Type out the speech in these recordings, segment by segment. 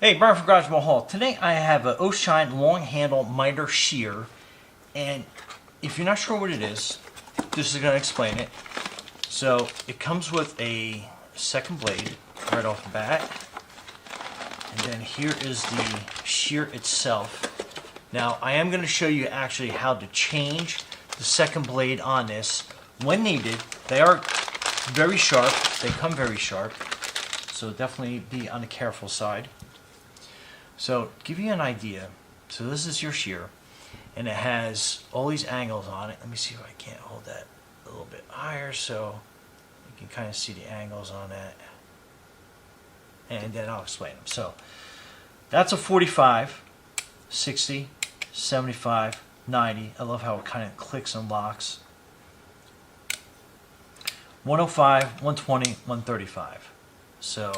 Hey, Brian from Garage Hall. Today I have an Oshine long handle miter shear, and if you're not sure what it is, this is going to explain it. So it comes with a second blade right off the bat, and then here is the shear itself. Now I am going to show you actually how to change the second blade on this when needed. They are very sharp. They come very sharp, so definitely be on the careful side. So, to give you an idea, so this is your shear, and it has all these angles on it. Let me see if I can't hold that a little bit higher so you can kind of see the angles on that. And then I'll explain them. So, that's a 45, 60, 75, 90. I love how it kind of clicks and locks. 105, 120, 135. So,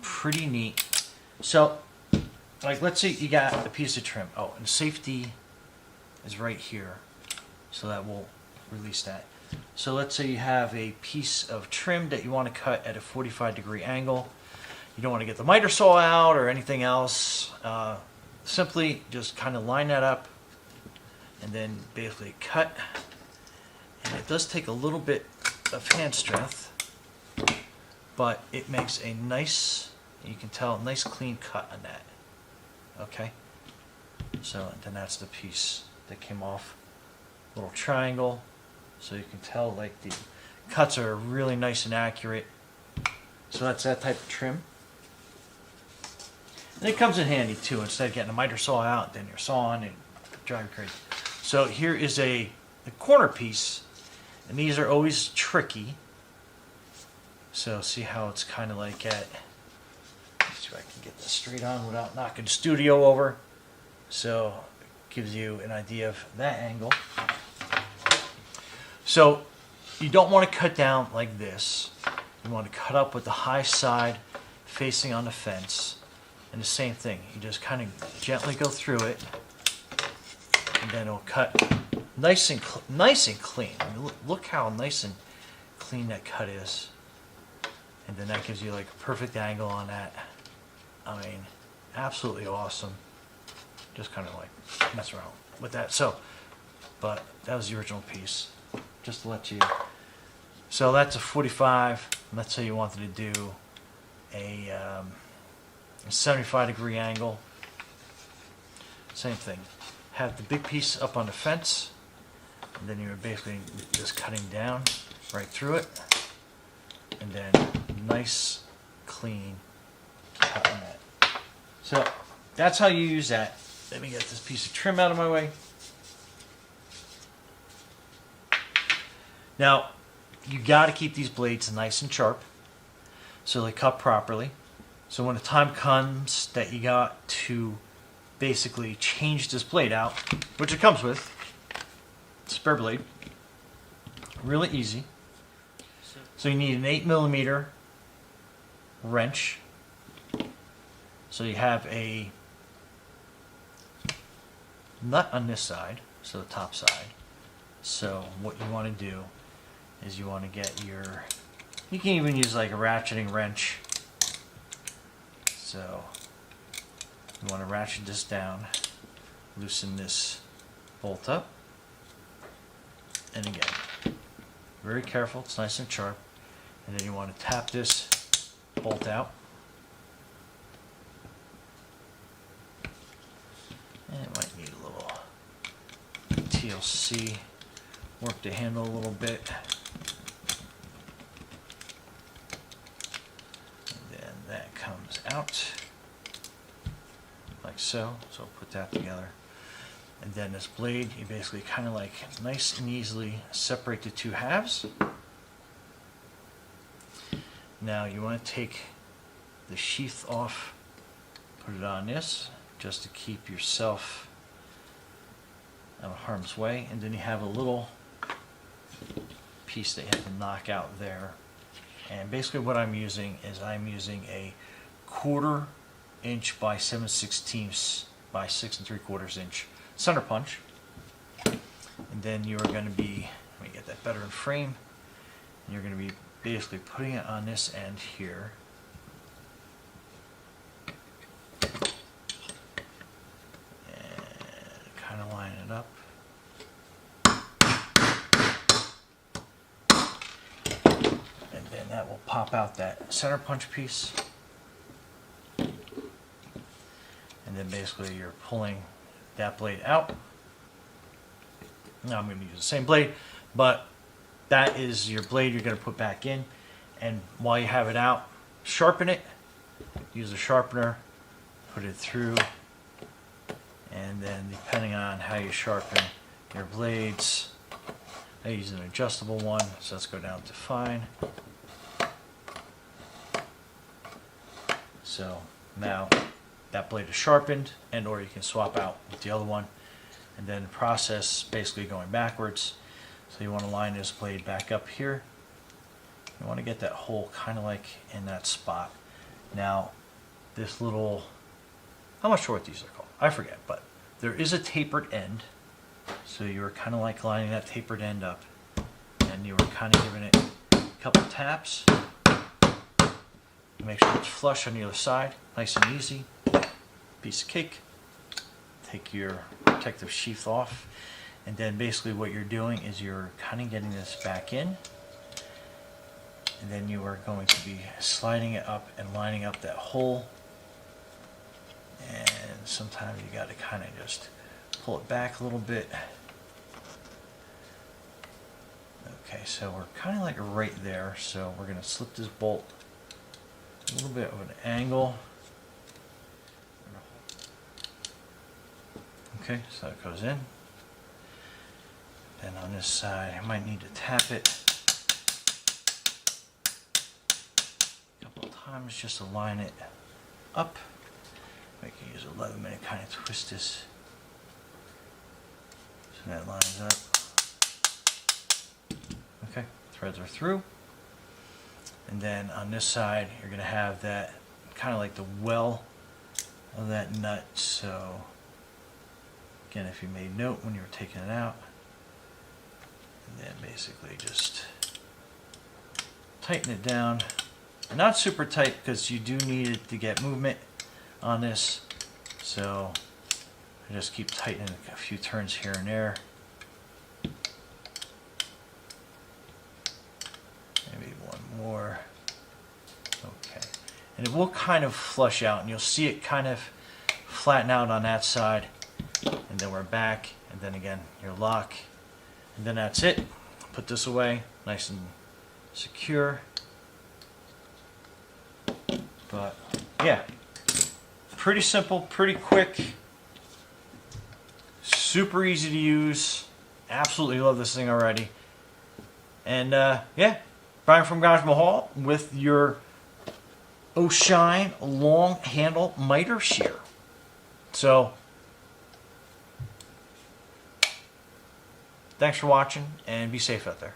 pretty neat. So, like, let's say you got a piece of trim. Oh, and safety is right here, so that will release that. So let's say you have a piece of trim that you want to cut at a 45-degree angle. You don't want to get the miter saw out or anything else. Simply just kind of line that up and then basically cut. And it does take a little bit of hand strength, but it makes a nice, you can tell, a nice clean cut on that. Okay, so then that's the piece that came off. Little triangle, so you can tell like the cuts are really nice and accurate. So that's that type of trim. And it comes in handy too. Instead of getting a miter saw out, then you're sawing and drive you crazy. So here is the corner piece, and these are always tricky. So see how it's kind of like at. See if I can get this straight on without knocking the studio over. So it gives you an idea of that angle. So you don't want to cut down like this. You want to cut up with the high side facing on the fence. And the same thing. You just kind of gently go through it, and then it'll cut nice and clean. I mean, look how nice and clean that cut is. And then that gives you like a perfect angle on that. I mean, absolutely awesome. Just kind of like mess around with that. So, but that was the original piece. Just to let you. So that's a 45. Let's say you wanted to do a 75-degree angle. Same thing. Have the big piece up on the fence, and then you're basically just cutting down right through it, and then nice, clean cut on that. So that's how you use that. Let me get this piece of trim out of my way. Now, you got to keep these blades nice and sharp so they cut properly. So when the time comes that you got to basically change this blade out, which it comes with, spare blade, really easy. So you need an 8mm wrench. So you have a nut on this side, so the top side. So what you want to do is you want to get your, you can even use like a ratcheting wrench. So you want to ratchet this down, loosen this bolt up, and again, very careful, it's nice and sharp, and then you want to tap this bolt out. And it might need a little TLC, work the handle a little bit. And then that comes out like so. So put that together. And then this blade, you basically kind of like nice and easily separate the two halves. Now you want to take the sheath off, put it on this, just to keep yourself out of harm's way, and then you have a little piece that you have to knock out there. And basically what I'm using is I'm using a 1/4 inch by 7/16 by 6 3/4 inch center punch. And then you're going to be, let me get that better in frame, and you're going to be basically putting it on this end here. pop out that center punch piece. And then basically you're pulling that blade out. Now I'm going to use the same blade, but that is your blade you're going to put back in. And while you have it out, sharpen it. Use a sharpener, put it through, and then depending on how you sharpen your blades, I use an adjustable one, so let's go down to fine. So now that blade is sharpened, and or you can swap out with the other one, and then the process basically going backwards. So you want to line this blade back up here. You want to get that hole kind of like in that spot. Now this little, I'm not sure what these are called, I forget, but there is a tapered end. So you were kind of like lining that tapered end up, and you were kind of giving it a couple taps. Make sure it's flush on the other side, nice and easy. Piece of cake. Take your protective sheath off, and then basically what you're doing is you're kind of getting this back in, and then you are going to be sliding it up and lining up that hole. And sometimes you got to kind of just pull it back a little bit. Okay, so we're kind of like right there, so we're going to slip this bolt a little bit of an angle. Okay, so it goes in. Then on this side, I might need to tap it a couple of times just to line it up. We can use a 11-minute kind of twist this so that lines up. Okay, threads are through. And then on this side, you're going to have that kind of like the well of that nut. So again, if you made note when you were taking it out, and then basically just tighten it down. Not super tight because you do need it to get movement on this, so I just keep tightening a few turns here and there. Maybe one more. Okay, and it will kind of flush out, and you'll see it kind of flatten out on that side, and then we're back, and then again your lock, and then that's it. Put this away nice and secure. But yeah, pretty simple, pretty quick, super easy to use. Absolutely love this thing already. And yeah, Brian from Garage Mahal with your O'Shine long handle miter shear. So thanks for watching, and be safe out there.